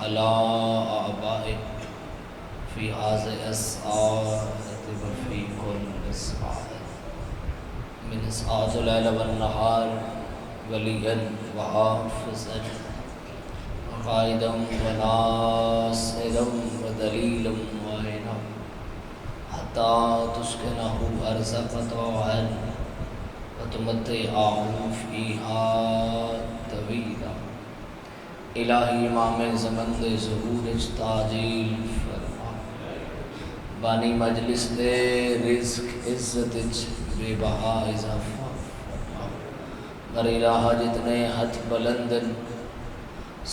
على آبائه في هذه الساعة وفي كل ساعة من ساعات الليل والنهار وليا وحافظا وقائدا وناصرا ودليلا معينا حتى تسكنه أرزق طوعا وتمتعه فيها طويلا. الہی امام زمن دے ظہور اچ تاجیل فرما، بانی مجلس دے رزق عزت اچ بے بہا اضافہ فرما. گر الہ جتنے ہتھ بلندن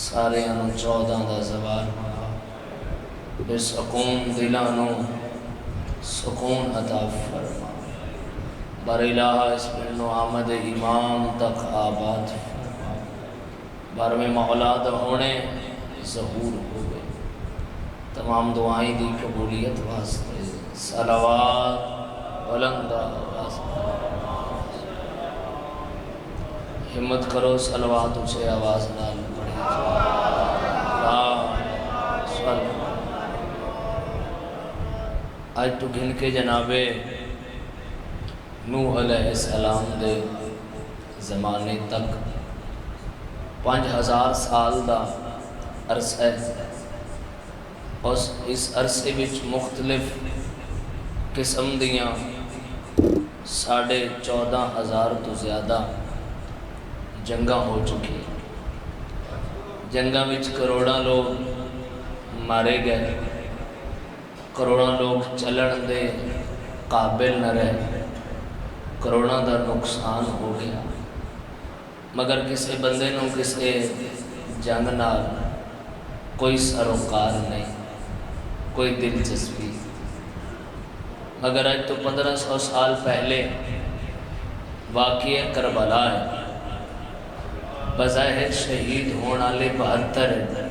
سارے انو 14 دا زوال بنا، بے سکون دلانو سکون عطا فرما. بر الہ اس پنو آمد امام تک آباد فرما. بار میں مولا دا ہونے ظہور ہو گئے. تمام دعائیں دی قبولیت واسطے صلوات بلندہ واسطے. ہمت کرو صلوات اچھے آواز نال پڑھیں. آج تو گھن کے جنابے نوح علیہ السلام دے زمانے تک 5000 سال دا عرصہ ہے. اس عرصے وچ مختلف قسم دیاں 14,500 تو زیادہ جنگاں ہو چکی. جنگاں وچ کروڑاں لوگ مارے گئے، کروڑاں لوگ چلن دے قابل نہ رہے، کروڑاں دا نقصان ہو گیا. مگر کسی بندے نو کسی جنگ نال کوئی سروکار نہیں، کوئی دلچسپی. مگر آج تو 1500 سال پہلے واقعہ کربلا ہے. بظاہر شہید ہونے والے 72 ہیں،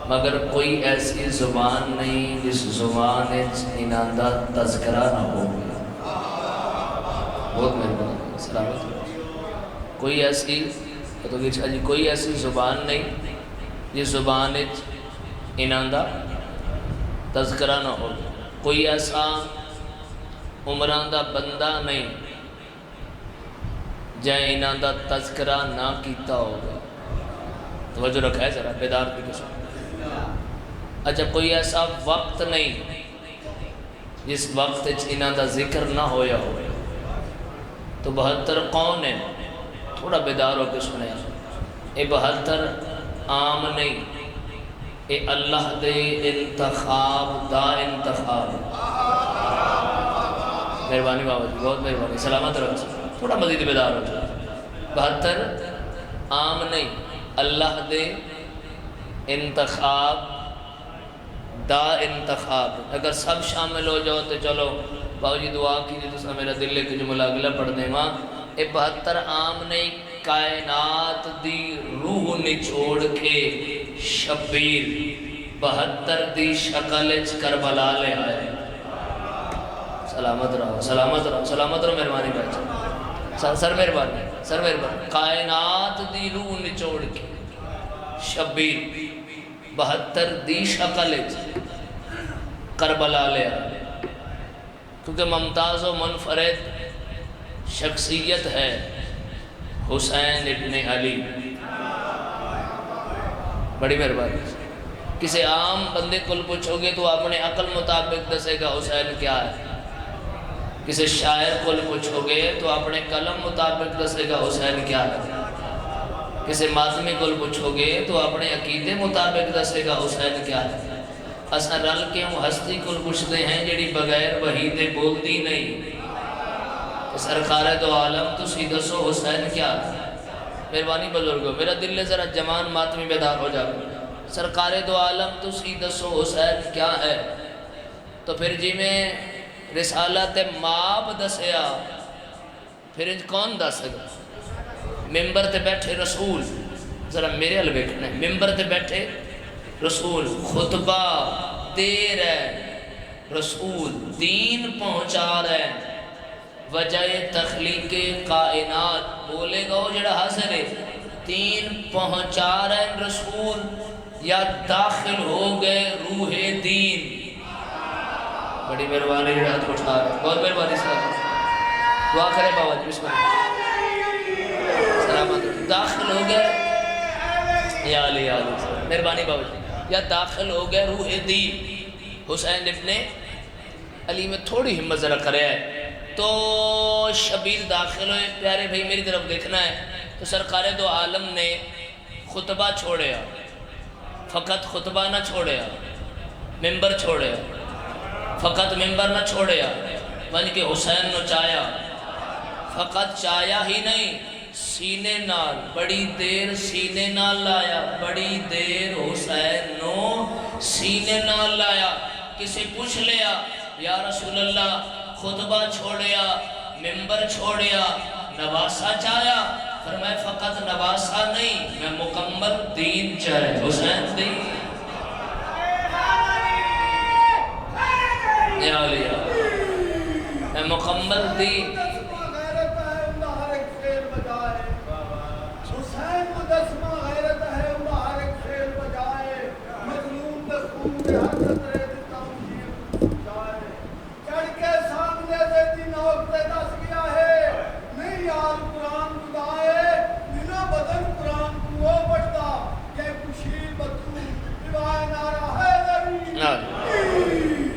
مگر کوئی ایسی زبان نہیں جس زبان انہاں دا تذکرہ نہ ہو. بہت مہربانی، سلامت. کوئی ایسی کوئی ایسی زبان نہیں جس زبان انہاں دا تذکرہ نہ ہو. کوئی ایسا عمران دا بندہ نہیں جائے انہاں دا تذکرہ نہ کیتا ہوگا. توجہ رکھا ہے ذرا بیدار بھی کچھ. اچھا کوئی ایسا وقت نہیں جس وقت انہاں دا ذکر نہ ہویا ہو. تو 72 کون ہیں؟ تھوڑا بیدار ہو کے سنیں. اے 72 عام نہیں، اے اللہ دے انتخاب دا انتخاب. مہربانی بابا جی، بہت مہربانی، سلامت رکھ. تھوڑا مزید بیدار ہو جائے. 72 عام نہیں، اللہ دے انتخاب دا انتخاب. اگر سب شامل ہو جاؤ تو چلو باو جی دعا کیجئے تو میرا دل لے کے جملہ اگلا پڑھ دیں. ماں اے 72 عام نہیں، کائنات دی روح نچوڑ کے شبیر 72 دی شکل اچ کربلا لے آئے. سلامت رہو، سلامت رہو، سلامت رہو. مہربانی بھائی سر مہربانی، سر مہربانی. کائنات دی روح نچوڑ کے شبیر 72 دی شکل اچ کربلا لے آئے. کیونکہ ممتاز و منفرد شخصیت ہے حسین ابن علی. بڑی مہربانی. کسی عام بندے کو پوچھو گے تو اپنے عقل مطابق دسے گا حسین کیا ہے. کسی شاعر کو پوچھو گے تو اپنے قلم مطابق دسے گا حسین کیا ہے. کسی ماضمی کو پوچھو گے تو اپنے عقیدے مطابق دسے گا حسین کیا ہے. اساں رل کے ہستی کو پوچھتے ہیں جڑی بغیر وحی دے بولتی نہیں. سرکار دو عالم تو سی دسو حسین کیا ہے. مہربانی بزرگو، میرا دل نے ذرا جوان ماتمی بیدار ہو جاؤ. سرکار دو عالم تو سی دسو حسین کیا ہے. تو پھر جی میں رسالت ماب دسیا پھر کون دس گا. ممبر تے بیٹھے رسول، ذرا میرے حل بیٹھنا ہے. ممبر تے بیٹھے رسول، خطبہ دے رہے رسول، دین پہنچا رہے. وجہ تخلیق کائنات بولے گا وہ جڑا حاضر ہے. دین پہنچا رہے ہیں رسول یا داخل ہو گئے روح دین؟ بڑی مہربانی ہاتھ اٹھا رہے، بہت مہربانی صاحب، دعا کرے بابا جی، بسم اللہ، سلامت، داخل ہو گئے یا علی یا علی، مہربانی بابا جی، یا داخل ہو گئے روح دین؟ حسین ابن علی میں تھوڑی ہمت ذرا کرے ہے تو شبیر داخل ہوئے، پیارے بھائی میری طرف دیکھنا ہے، تو سرکار دو عالم نے خطبہ چھوڑیا، فقط خطبہ نہ چھوڑیا، ممبر چھوڑیا، فقط ممبر نہ چھوڑیا، بن کے حسین نو چایا، فقط چایا ہی نہیں، سینے نال بڑی دیر سینے نال لایا، بڑی دیر حسین نو سینے نال لایا۔ کسی پوچھ لیا یا رسول اللہ خطبہ چھوڑیا، ممبر چھوڑیا، نواسا چایا؟ فرمائے فقط نواسا نہیں، میں مکمل دین چاہے، حسین دین یا علیہ، میں مکمل دین۔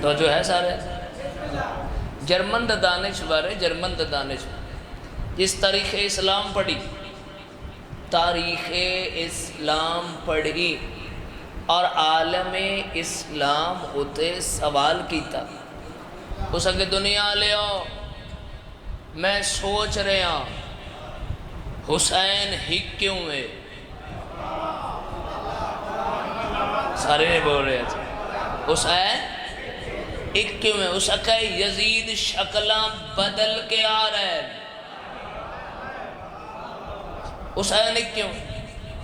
تو جو ہے سارے جرمن دا دانش بارے، جرمن دا دانش جس تاریخ اسلام پڑھی، تاریخ اسلام پڑھی اور عالم اسلام ہوتے سوال کیتا، اس اگے دنیا لے آؤ، میں سوچ رہے ہاں حسین ہی کیوں ہے؟ سارے نے بول رہے تھے حسین ایک کیوں ہے؟ اس اکھے یزید شکلاں بدل کے آ رہے، حسین ایک کیوں؟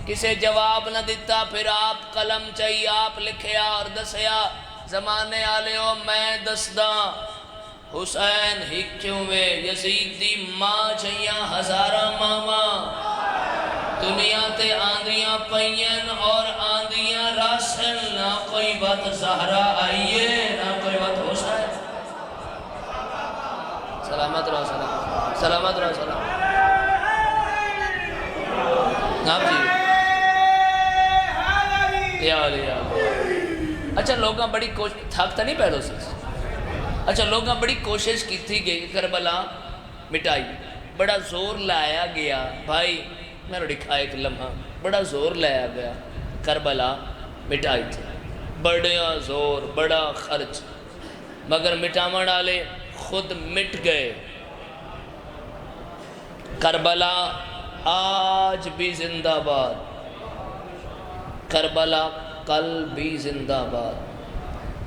کسے جواب نہ دیتا، پھر آپ قلم چاہیے، آپ لکھیا اور دسیا، زمانے آلیو میں دسداں حسین ہی کیوں ہے؟ یزید دی ماں چاہیے ہزارہ ماما، دنیا تے آندیاں پئین اور آندیاں راسل، نہ کوئی بات زہرہ آئیے نہ کوئی بات حسین۔ سلامت رہو، سلامت، سلامت رہو، سلامت آپ جی یا علی یا علی۔ اچھا لوگاں بڑی کوشش تھاکتا نہیں پہلو سے، اچھا لوگاں بڑی کوشش کی تھی کہ کربلا مٹائی، بڑا زور لایا گیا، بھائی میں نے دکھا ایک لمحہ، بڑا زور لایا گیا، کربلا مٹائی تھی، بڑا زور، بڑا خرچ، مگر مٹاما ڈالے خود مٹ گئے۔ کربلا آج بھی زندہ باد، کربلا کل بھی زندہ باد،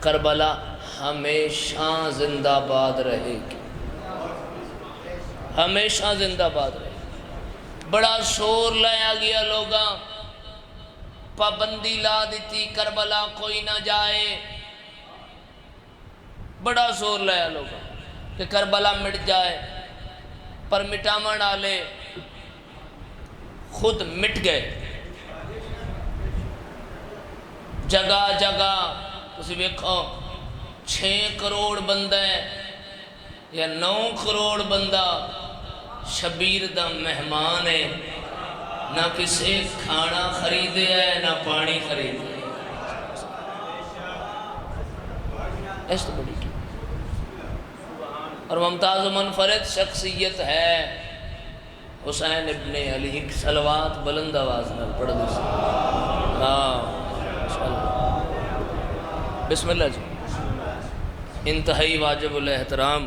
کربلا ہمیشہ زندہ باد رہے گی، ہمیشہ زندہ باد رہے گی۔ بڑا شور لایا گیا، لوگاں پابندی لا دیتی کربلا کوئی نہ جائے، بڑا زور لایا لوگاں کہ کربلا مٹ جائے، پر مٹاما ڈالے خود مٹ گئے۔ جگہ جگہ تسی ویکھو 6 کروڑ بندہ ہے یا 9 کروڑ بندہ شبیر دا مہمان ہے، نہ کسی کھانا خریدے ہے نہ پانی خریدے ہے، ایس تو بڑی کی اور ممتاز و منفرد شخصیت ہے حسین ابن علی۔ صلوات بلند آواز میں پڑھ دو، بسم اللہ جی۔ انتہائی واجب الاحترام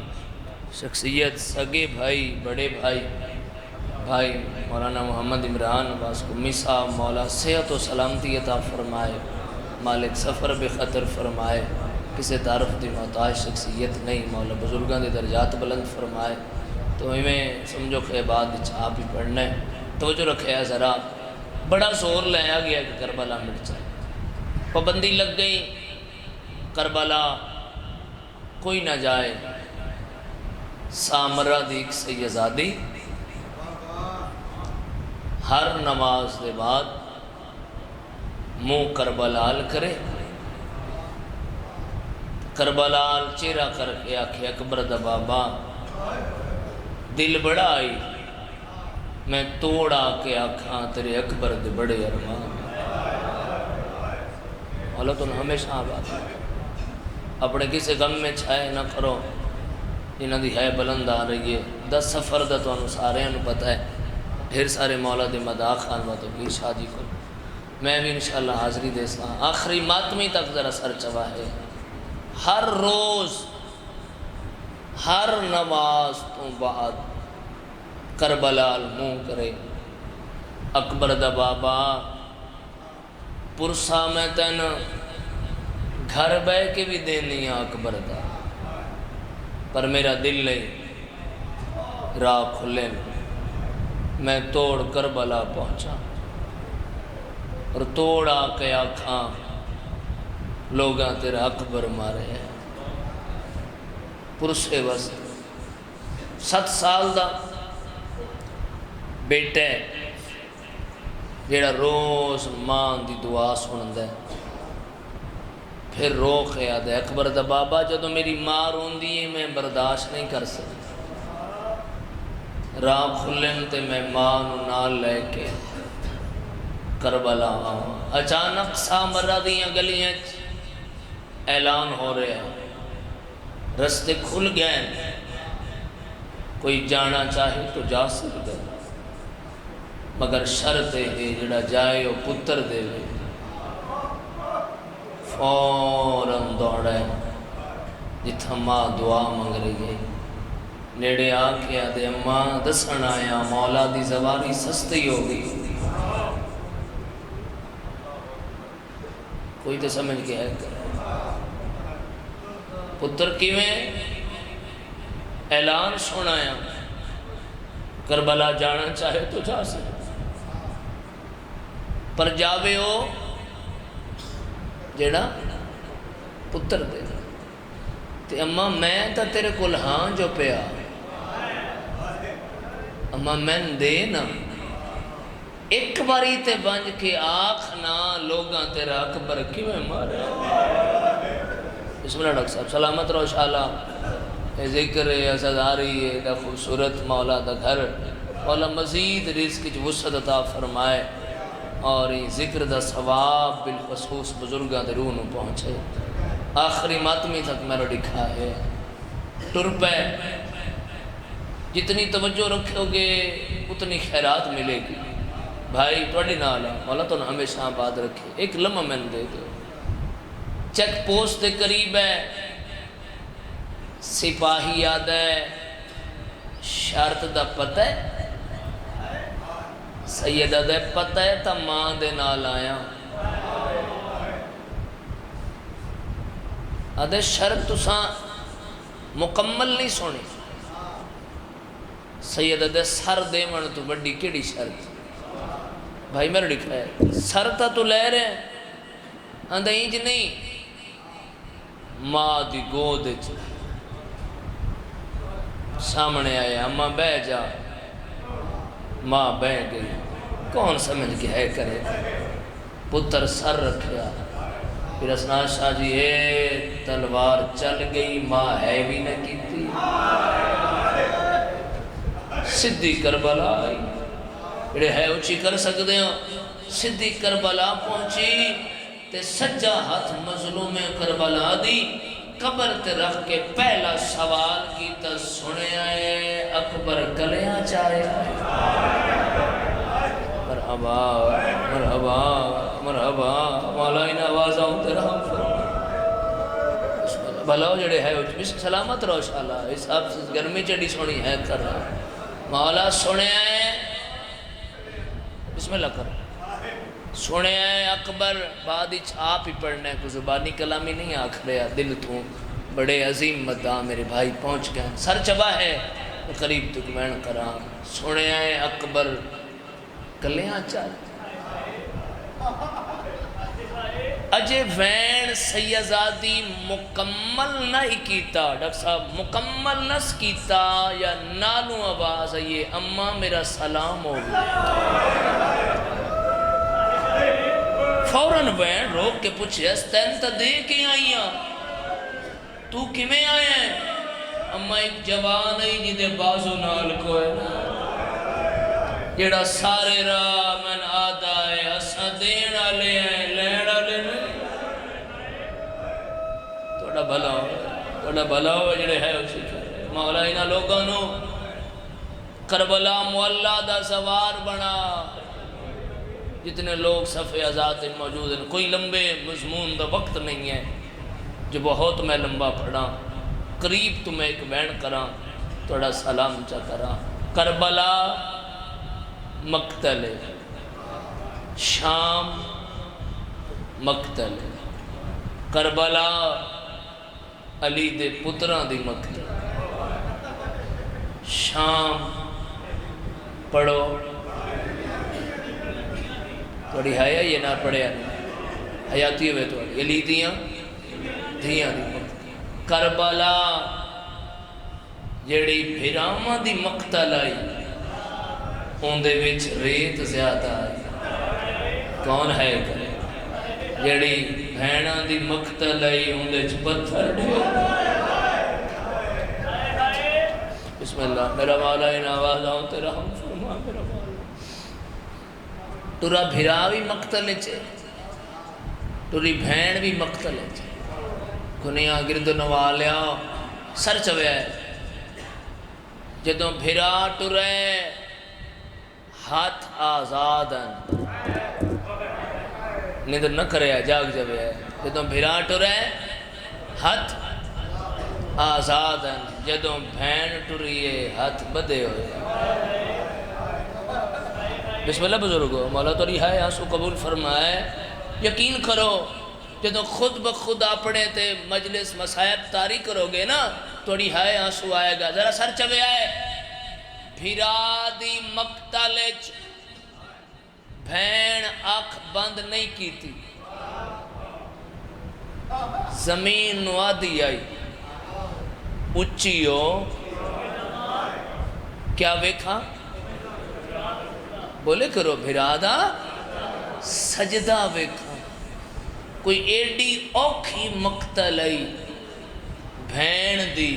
شخصیت، سگے بھائی، بڑے بھائی، بھائی مولانا محمد عمران عباس قمی صاحب، مولا صحت و سلامتی عطا فرمائے، مالک سفر بخطر فرمائے، کسی تعارف دی محتاج شخصیت نہیں، مولا بزرگاں دے درجات بلند فرمائے۔ تو ہمیں سمجھو کہ بعد آپ ہی پڑھنا ہے، توجہ رکھے ہے ذرا، بڑا زور لایا گیا کہ کربلا مٹ جائے، پابندی لگ گئی کربلا کوئی نہ جائے۔ سامرہ دیکھ سے یزادی ہر نماز کے بعد منہ کربلال کرے، کربلال چہرہ کر کے آکھے اکبر دا بابا دل بڑا آئی، میں توڑا کے آکھاں تیرے اکبر دے بڑے ارمان۔ اللہ تو ہمیشہ آباد اپنے کسی غم میں چھائے نہ کرو، انہاں دی ہے بلند آ رہی ہے 10 سفر دا تو انہوں سارے انہوں پتہ ہے، ڈھیر سارے مولا دے مداح خان و تو کی شادی کو میں بھی انشاءاللہ حاضری دے سا۔ آخری ماتمی تک ذرا سر چوا ہے، ہر روز ہر نماز تو بعد کربلال منہ کرے اکبر دا بابا پرسا میں تین گھر بے کے بھی دینی اکبر دا، پر میرا دل نہیں راہ کھلے میں توڑ کربلا پہنچا اور توڑا کے آکھاں لوگاں تیرا اکبر مارے ہیں۔ پرسے وسط 7 سال دا بیٹے جیڑا روز ماں دی دعا سنند ہے، پھر رو کے آدھے اکبر دا بابا جدو میری ماں روندی ہے میں برداشت نہیں کر سکتا، راہ کھلن تے میں ماں نو نال لے کے کربلا آؤں۔ اچانک سا مرہ دیاں گلیاں اعلان ہو رہے ہیں، رستے کھل گئے، کوئی جانا چاہے تو جا سکتا ہے، مگر شرط ہے جڑا جائے وہ پتر دے وے۔ فوراً دوڑے جتھا ماں دعا منگ رہی ہے، نیڑے آکے آدھے اماں دسن آیا مولا دی زواری سستی ہو گئی۔ کوئی تو سمجھ کے ہے کر پتر کیویں اعلان سنایا کربلا جانا چاہے تو جا سکتا، پر جاوے ہو جیڑا پتر دے تے اماں میں تا تیرے کل ہاں جو پیا اماں میں دے نا ایک باری تے بنج کے آکھنا لوگاں تیرا اکبر کیویں مارے۔ بسم اللہ ڈاکٹر صاحب سلامت رہو انشاءاللہ، ذکر ازاداری ہے دا خوبصورت مولا دا گھر، مولا مزید رزق کی وسعت عطا فرمائے اور یہ ذکر دا ثواب بالخصوص بزرگاں دے روح نو پہنچے۔ آخری ماتمی تک میرا لکھا ہے ٹر پے، جتنی توجہ رکھو گے اتنی خیرات ملے گی۔ بھائی توڑی نال مولا تو ہمیشہ آباد رکھے۔ ایک لمحہ میں دے دو، چیک پوسٹ دے قریب ہے، سپاہی یاد ہے، شرط دا پتہ ہے، سیدہ دے پتہ ہے تا ماں دے نال آیا آدھے شرط تساں مکمل نہیں سونی، سیدہ دے سر دے من تو بڑی کیڑی شرط؟ بھائی میرا لکھا ہے سر تا تو لے رہے ہیں آدھے اینج نہیں، ماں دی گود سامنے آئے اماں بہ جا، ماں بہ گئی، کون سمجھ کے ہے کرے، پتر سر رکھیا، پھر اسنا شاہ جی اے تلوار چل گئی ماں ہے بھی نہ کیتی، سدھی کربلا آئی، بڑے ہے اچھی کر سکتے ہیں، سدھی کربلا پہنچی تے سجا ہاتھ مظلوم کربلا دی قبر تے رکھ کے پہلا سوال کیتا سنے آئے اکبر کلیاں چاہے آئے۔ مرحبا مرحبا مرحبا مولا ان آوازاں تیرا بھلاؤ جڑے ہے بس سلامت رو شاءاللہ، اس آپ سے گرمی چڑی سونی ہے کر رہا مولا سنے آئے بسم اللہ کر سنے آئے اکبر بعد اچھ آپ ہی پڑھنے کو زبانی کلامی نہیں آکھ رہا دل تو بڑے عظیم مدعا میرے بھائی پہنچ گئے سر چبا ہے قریب تک میں کرام سنے آئے اکبر کلیاں چاہ اجے وین سیزادی مکمل نہیں کیتا ڈاکٹر صاحب مکمل نس کیتا یا نالوں آواز یہ اماں میرا سلام ہو گیا فوراً بین روک کے پوچھے تین تا دے کے آئی ہاں تو کمیں آئے ہیں؟ اما ایک جوان ہے جدے بازو نال کو ہے نا جڑا سارے راہ من آدھا ہے اساں دین آلے ہیں لین آلے نہیں توڑا بھلا ہو جڑے ہے اسی مولا انہا لوگوں نو کربلا مولا دا سوار بنا جتنے لوگ صفحے ازاد موجود ہیں کوئی لمبے مضمون دا وقت نہیں ہے جو بہت میں لمبا پڑھا قریب تمہیں ایک بین کراں توڑا سلام چا کراں کربلا مقتل شام مقتل کربلا علی دے پتران دی مقتل شام پڑھو توڑی حیاء یہ نہ پڑھے حیاتی ہوئے توڑی علی دیاں دی مقتل کربلا جیڑی بھیراما دی مقتل آئی اوندے وچ ریت زیادہ آئی کون ہے کرے جیڑی بھینا دی مقتل آئی اوندے وچ پتھر ڈھیر بسم اللہ میرا مولا ان آوازاں تیرا ہم فرما میرا مولا تورا بھیرا بھی مقتل چھے توری بھین بھی مقتل چھے کنیا گرد نوالیا سر چویا ہے جدوں بھیرا ٹرے ہاتھ آزادن نیندر نہ کرے جاگ جوے ہے جدوں بھیرا ٹرے ہاتھ آزادن جدوں بھین ٹریے ہاتھ بدے ہوئے بسم اللہ بزرگو مولا تو رہا ہے آنسو قبول فرمائے یقین کرو جدوں خود بخود اپنے تے مجلس مسائب تاری کرو گے نا تو رہا ہے آنسو آئے گا ذرا سر چوے آئے بھیرا دی مقتلچ بھین آنکھ بند نہیں کی تھی زمین نوادی آئی اچھیو کیا ویکھا بولے کرو بھیرادا سجدہ ویکھا کوئی ایڈی اوکھی مقتل آئی بھین دی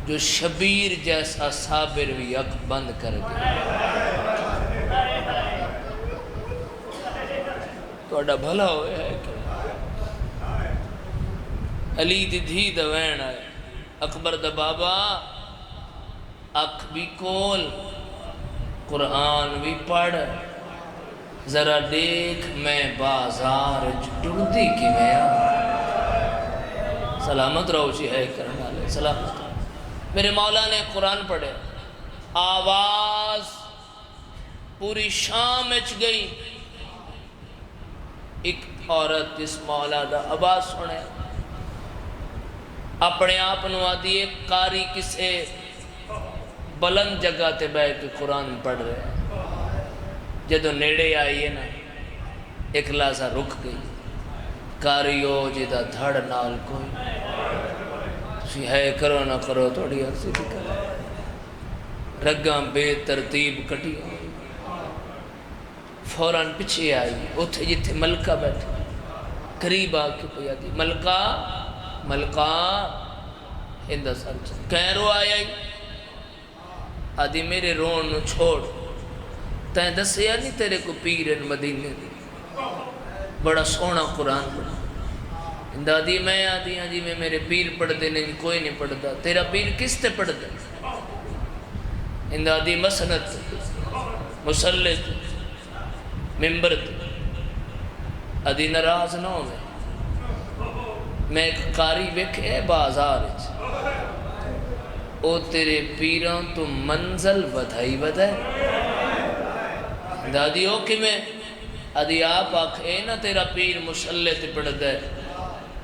جو شبیر جیسا صابر بھی اکھ بند کر گیا توڑا بھلا ہوئے ہے کہ علی دی دھی دوین آئے اکبر دا بابا اکھ بھی کول قرآن بھی پڑھ ذرا دیکھ میں بازار ٹردی کی میں سلامت روشی ہے کرنا لے سلامت میرے مولا نے قرآن پڑھے آواز پوری شام اچ گئی ایک عورت جس مولا دا آواز سنے اپنے آپ نوادی ایک قاری کسے بلند جگہ تے بیٹھ کے قرآن پڑھ رہے جدو نیڑے آئی ہے نا ایک لازہ رک گئی کاریو جدہ دھڑ نال کوئی تسی ہے کرو نہ کرو توڑی عرضی بھی کرو رگاں بے ترتیب کٹی فوراں پچھے آئی اتھے جتھے ملکہ بیٹھے قریب آکے پہ آدھی ملکہ ہندہ سر چاہ کہیں رو آئی آدھی میرے رون نو چھوڑ تائیں دسیا نہیں تیرے کو پیر مدینے دی بڑا سونا قرآن پڑھا اندادی میں آدھی ہاں جی میں میرے پیر پڑھ دے نہیں کوئی نہیں پڑھتا تیرا پیر کس تے پڑھ دے اندادی مسنت مسلط ممبرت آدھی نراز نہ ہوئے میں ایک قاری بیکھے بازار او تیرے پیران تو منزل بدھائی بدھائی دادی ہو کہ میں آدھی آپ آکھے نا تیرا پیر مسلط پڑھ دے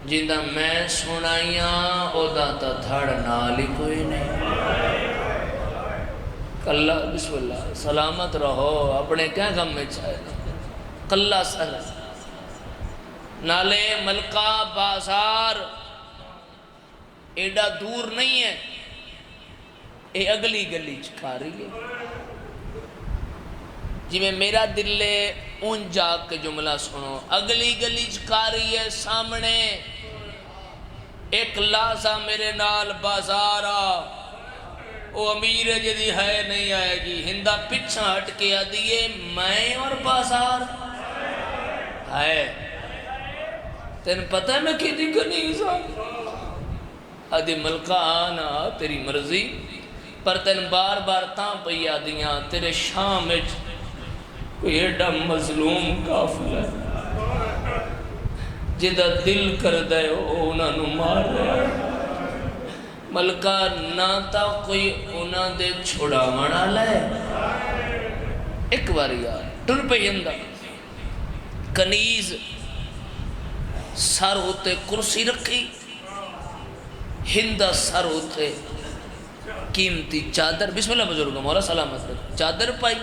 جندہ میں سنائیاں او داتا دھڑ نالی کوئی نہیں کلہ بسم اللہ سلامت رہو اپنے کیا غم میں چاہے کلہ سلام نالے ملکہ بازار ایڈا دور نہیں ہے اے اگلی گلی چکا رہی ہے جی میں میرا دل ان جا کے جملہ سنو، اگلی گلی چکاری ہے سامنے، ایک لازہ میرے نال بازار آ، وہ امیر جدی ہے نہیں آئے گی، ہندہ پچھا ہٹ کے آدھیے میں اور بازار ہے، تین پتہ ہے میں کی دی کنیز آدھی ملکہ آنا تیری مرضی، پر تین بار بار تاں پئی آدھیاں تیرے شام اچ کوئی ایڈا مظلوم کافل ہے جدہ دل کر دے انہاں نو مار رہا ملکہ نہ تا کوئی انہاں دے چھوڑا منا لے، ایک باری یار ٹر پہ ہندہ کنیز سر ہوتے کرسی رکھی، ہندہ سر ہوتے قیمتی چادر، بسم اللہ بزرگ مولا سلامت رکھ، چادر پائی،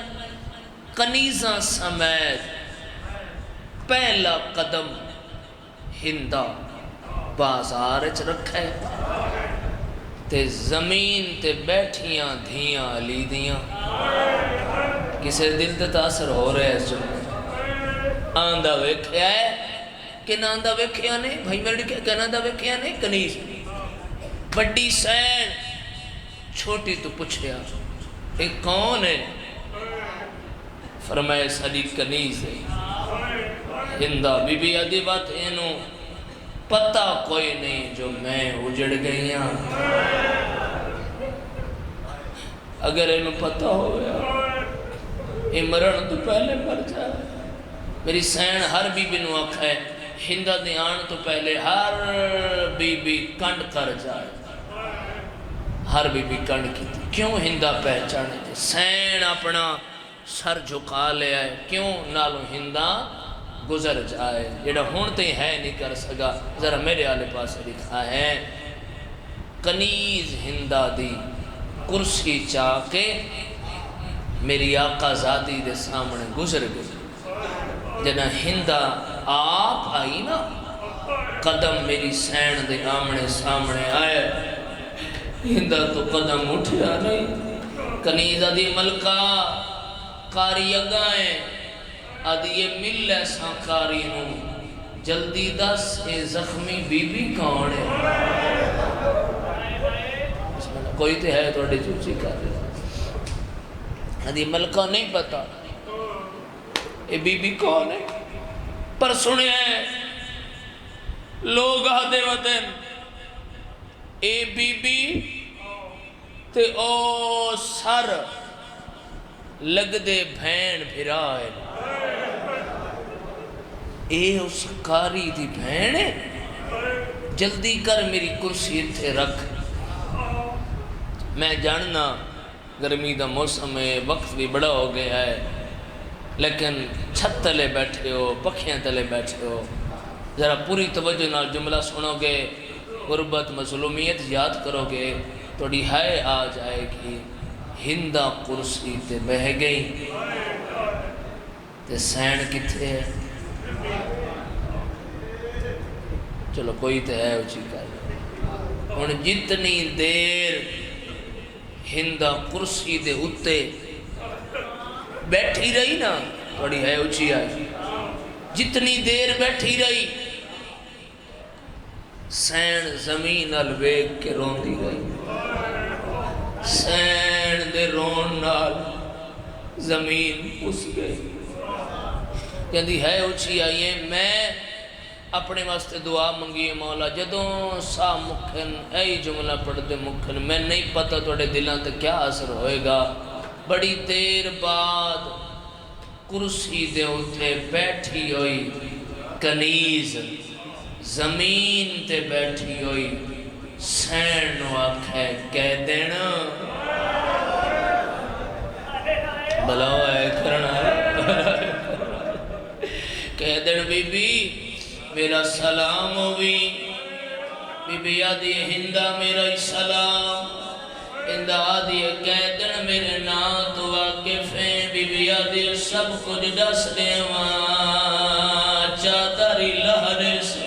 کنیزاں سمیت پہلا قدم ہندہ بازار اچ رکھے، تے زمین تے بیٹھیاں دھیاں علی دیاں، کسے دل تے تاثر ہو رہے ہیں جمعہ آندہ ویکھیا ہے کہ نہ آندہ ویکھیا نہیں، بھائی میرے کہ نہ آندہ ویکھیا نہیں، کنیز بڑی سین چھوٹی تو پوچھیا ایک کون ہے، فرمائے ساڑی کنیز ہے، ہندہ بی بی آدھی بات اینو پتہ کوئی نہیں جو میں اجڑ گئیاں، اگر اینو پتہ ہو گیا یہ مرن تو پہلے مر جائے، میری سین ہر بی بی نو آکھا ہے ہندہ دیان تو پہلے ہر بی بی کنڈ کر جائے، ہر بی بی کنڈ کی تھی، کیوں ہندہ پہچانے تھے، سین اپنا سر جھکا لے آئے، کیوں نالو ہندہ گزر جائے، جیڑا ہونتے ہے نہیں کر سکا، ذرا میرے آلے پاس لکھا ہے، کنیز ہندہ دی کرسی چاہ کے میری آقا ذاتی دے سامنے گزر گئی، جنہ ہندہ آپ آئی نا قدم میری سین دے آمنے سامنے آئے، ہندہ تو قدم اٹھیا نہیں، کنیز آدھی ملکہ کاری اگائیں، آدھی یہ مل ایسا کاری ہوں، جلدی دس اے زخمی بی بی کون ہے، کوئی تے ہے تو اڈے چوچی کر رہے، آدھی ملکہ نہیں پتا اے بی بی کون ہے، پر سنے ہیں لوگ آدھے وطن اے بی بی تے او سر لگ دے بھین بھرائے، اے اس کاری دی بھین ہے، جلدی کر میری کرسی اتھے رکھ، میں جاننا گرمی دا موسم ہے، وقت بھی بڑا ہو گیا ہے، لیکن چھت تلے بیٹھے ہو، پکھیاں تلے بیٹھے ہو، ذرا پوری توجہ نال جملہ سنو گے، غربت مظلومیت یاد کرو گے، توڑی ہائے آ جائے گی، ہندہ کرسی تے بہ گئی، تے سین کتھے ہے، چلو کوئی تے ہے اچھی کر، ان جتنی دیر ہندہ کرسی دے اتے بیٹھی رہی نا، توڑی ہے اچھی آئی، جتنی دیر بیٹھی رہی، سین زمین الویگ کے رون دی گئی، سین دے رون نال زمین پس گئی، کہندی ہے اچھی آئیے، میں اپنے واسطے دعا منگی مولا، جدوں سا مکھن اے جملہ پڑھ دے مکھن، میں نہیں پتہ توڑے دلان تے کیا اثر ہوئے گا، بڑی دیر بعد کرسی دے اٹھے بیٹھی ہوئی کنیز، زمین تے بیٹھی ہوئی، سین آکھے کہہ دینا بلاؤ ہے کرنا ہے، کہہ دین بی بی میرا سلام ہوئی، بی بی آدھی ہندہ میرا سلام، ہندہ آدھی کہہ دین میرے نام تو واقف ہیں، بی بی آدھی سب کچھ ڈس دے وہاں چادری لہرے سے،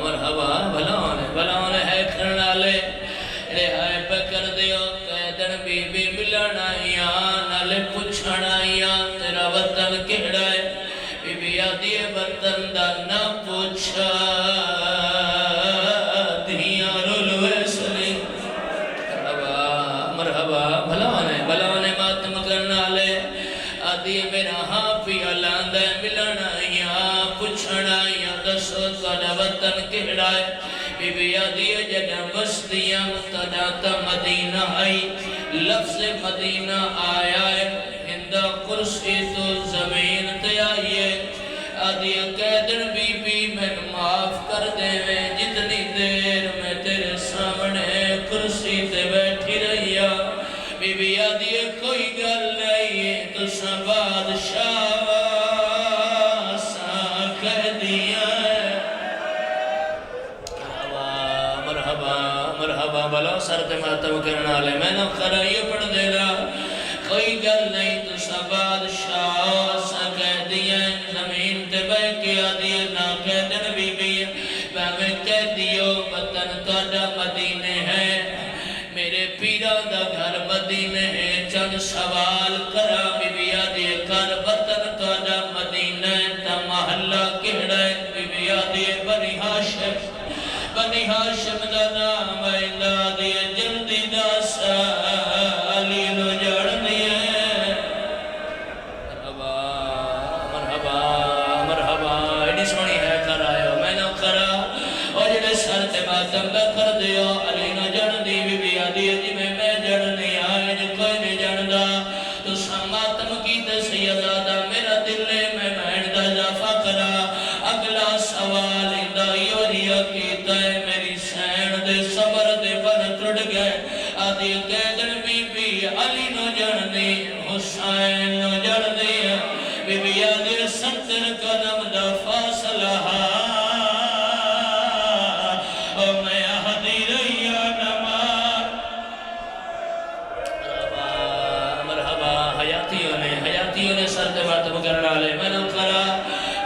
مرحبا بھلاؤنے ہے کرنا لے، رہائے پکر دیو، کہہ دین بی بی ملنا یا نالے پچھنا یا تیرا وطن وطن دا نہ پوچھا دھیاں رول ویسلی مرحبا بھلاونے ماتم کرنا لے آدھی میرا ہاں پی علان دے ملنا یا پوچھنا یا دسو تھوڑا وطن کہڑا ہے بی بی آدھی جڑا بستیاں متداتا مدینہ آئی لفظ مدینہ آیا ہے ہندہ کرسی تو زمین تے آئیے آدھی قیدن بی بی میں معاف کر دے میں جتنی دیر میں تیرے سامنے کرسی تے بیٹھی رہیا بی بی آدھی کوئی گل نہیں تو سا بادشاہ سا کہہ دیا مرحبا بلا سرد ماتم کرنا لے میں نہ کرا یہ پڑھ دے رہا کوئی گل نہیں تو سا بادشاہ سا کہہ دیا زمین تے بے کیا دیا نہ کہہ دن بی بی میں کہہ دیو وطن تاڑا مدینے ہے میرے پیرا دا گھر مدینے ہے چند سوال کرا بی بی آدھی کر وطن تاڑا مدینے تا محلہ کہڑا ہے بی بی آدھی بنی ہاشم دا نام ایندہ دی جلدی دا سالی نو جڑ دیئے مرحبا ایڈی سونی ہے کر آئے میں نہ کرا اور جڑے سر تے ماتم بے کر دیو علی نو جڑ دی بی بی آدھی جی میں جڑ نہیں آئے جو کوئی نہیں جڑ دا تو سا ماتم کی تے سیدہ دا میرا دل لے میں دا جافا کرا اگلا سوال اندہ یوریا کیتا ہے میری سین دے صبر دے بن ٹڑ گئے آدھی قیدن بی بی علی نو جڑ دی حسین نو جڑ دی بی بی آدھی 70 قدم دا فاصلہ او میں آدھی رہیا نمار مرحبا حیاتیوں نے سر دے ماتم کرنا لے میں نہ کرا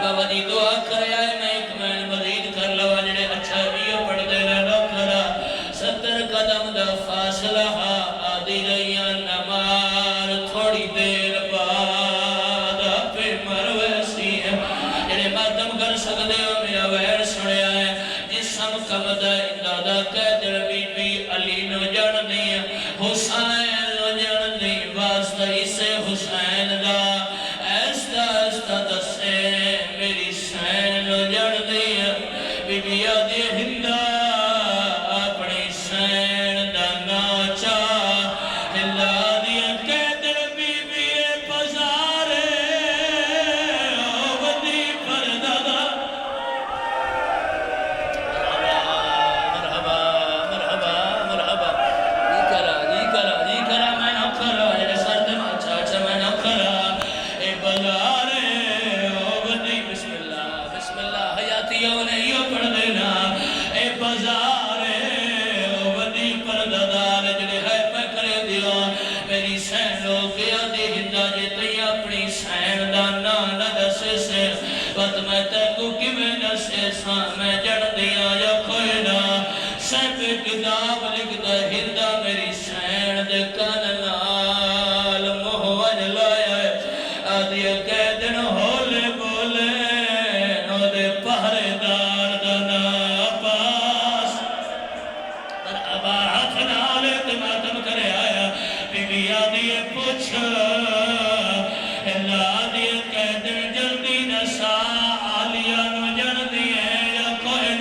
بابا جی دعا کرے آئے میں ایک میں مزید کر لوا جڑے اچھا یہ پڑھ دے رہا نہ کرا 70 قدم دا فاصلہ آدھی رہیاں نمار تھوڑی دیر بعد پہ مرویسی ہے جڑے ماتم کر سکتے ہو میرا ویر سنے آئے جسم کمدہ اندادہ قیدر بی بی علی نو جڑ نہیں حسین نو جڑ نہیں واسطہ اسے حسین دا ایستا دسے میری سین نو جڑ دیا بی بی آدھی ہندہ اپنی سین دا ناچا ہلا دیا قیدر بی بی پزارے ودی پردہ مرحبا جی کرا میں نہ کرا جڑے سر دے ماچا میں نہ کرا اے بزارے بسم اللہ حیاتیوں نے یہ پڑھ دینا اے بزارے ودی پرددار جڑے ہے پہ کرے دیا میری سین لو گیا دی ہندہ جیتے اپنی سین دا نانا دسے سے بات میں تیکو کی میں دسے سا میں جڑ دیا یا کوئی نا سیپ کتاب لکھ دا ہندہ میری سین دے کاننال محوج لایا ہے آدھی قیدن ہولے بولے دے پہرے دار دنا پاس پر ابا ہاتھ نالے تماتم کرے آیا بی بی آدھی پوچھ اللہ آدھی قیدن جلدی نسا آلیا نو جن دیئے یا کوئی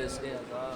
سے عطا